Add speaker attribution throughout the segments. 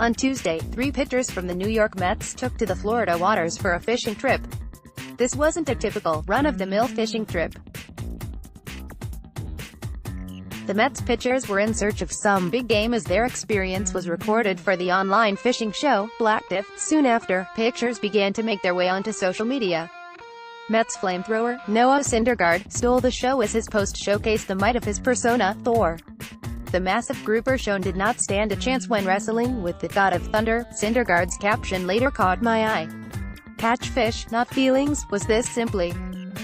Speaker 1: On Tuesday, 3 pitchers from the New York Mets took to the Florida waters for a fishing trip. This wasn't a typical, run-of-the-mill fishing trip. The Mets pitchers were in search of some big game as their experience was recorded for the online fishing show, Blacktiff. Soon after, pictures began to make their way onto social media. Mets flamethrower, Noah Syndergaard, stole the show as his post showcased the might of his persona, Thor. The massive grouper shown did not stand a chance when wrestling with the god of thunder. Syndergaard's caption later caught my eye. "Catch fish, not feelings. Was this simply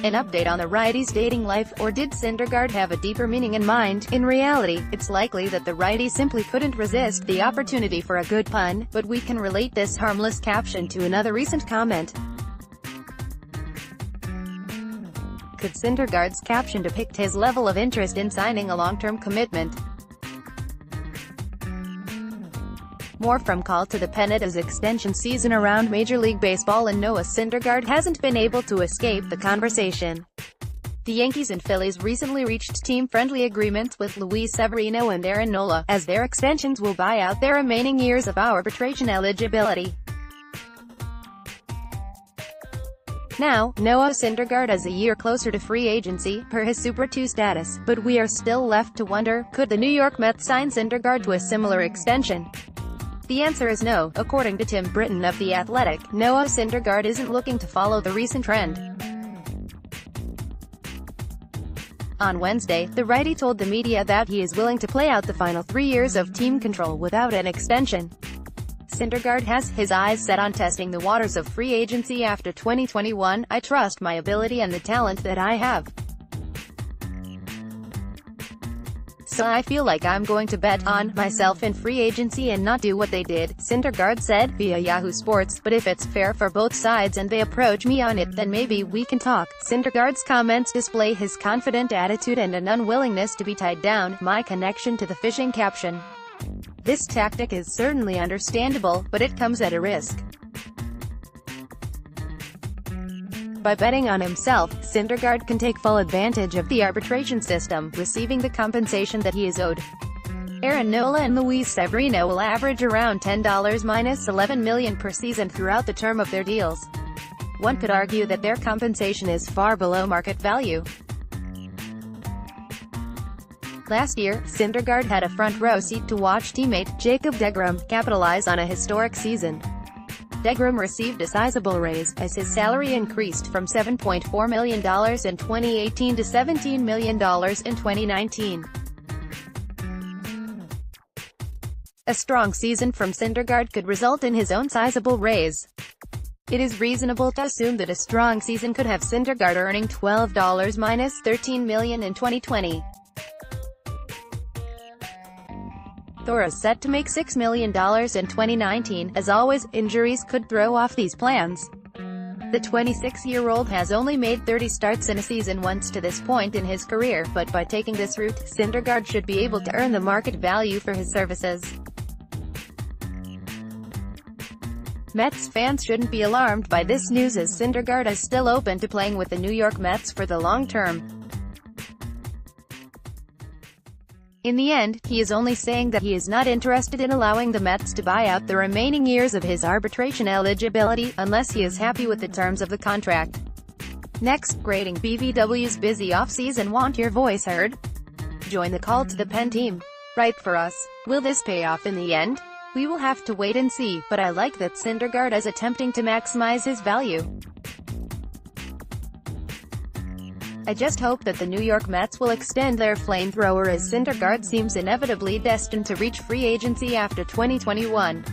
Speaker 1: an update on the righty's dating life, or did Syndergaard have a deeper meaning in mind? In reality, it's likely that the righty simply couldn't resist the opportunity for a good pun, but we can relate this harmless caption to another recent comment. Could Syndergaard's caption depict his level of interest in signing a long-term commitment? More from Call to the Pen. It is extension season around Major League Baseball, and Noah Syndergaard hasn't been able to escape the conversation. The Yankees and Phillies recently reached team-friendly agreements with Luis Severino and Aaron Nola, as their extensions will buy out their remaining years of arbitration eligibility. Now, Noah Syndergaard is a year closer to free agency, per his Super 2 status, but we are still left to wonder, could the New York Mets sign Syndergaard to a similar extension? The answer is no. According to Tim Britton of The Athletic, Noah Syndergaard isn't looking to follow the recent trend. On Wednesday, the righty told the media that he is willing to play out the final 3 years of team control without an extension. Syndergaard has his eyes set on testing the waters of free agency after 2021. "I trust my ability and the talent that I have. So I feel like I'm going to bet on myself in free agency and not do what they did," Syndergaard said, via Yahoo Sports. "But if it's fair for both sides and they approach me on it, then maybe we can talk." Syndergaard's comments display his confident attitude and an unwillingness to be tied down. My connection to the fishing caption. This tactic is certainly understandable, but it comes at a risk. By betting on himself, Syndergaard can take full advantage of the arbitration system, receiving the compensation that he is owed. Aaron Nola and Luis Severino will average around $10 minus $11 million per season throughout the term of their deals. One could argue that their compensation is far below market value. Last year, Syndergaard had a front-row seat to watch teammate Jacob deGrom capitalize on a historic season. deGrom received a sizable raise, as his salary increased from $7.4 million in 2018 to $17 million in 2019. A strong season from Syndergaard could result in his own sizable raise. It is reasonable to assume that a strong season could have Syndergaard earning $12 minus $13 million in 2020. Thor is set to make $6 million in 2019. As always, injuries could throw off these plans. The 26-year-old has only made 30 starts in a season once to this point in his career, but by taking this route, Syndergaard should be able to earn the market value for his services. Mets fans shouldn't be alarmed by this news, as Syndergaard is still open to playing with the New York Mets for the long term. In the end, he is only saying that he is not interested in allowing the Mets to buy out the remaining years of his arbitration eligibility, unless he is happy with the terms of the contract. Next, grading BBW's busy offseason. Want your voice heard? Join the Call to the Pen team. Write for us. Will this pay off in the end? We will have to wait and see, but I like that Syndergaard is attempting to maximize his value. I just hope that the New York Mets will extend their flamethrower, as Syndergaard seems inevitably destined to reach free agency after 2021.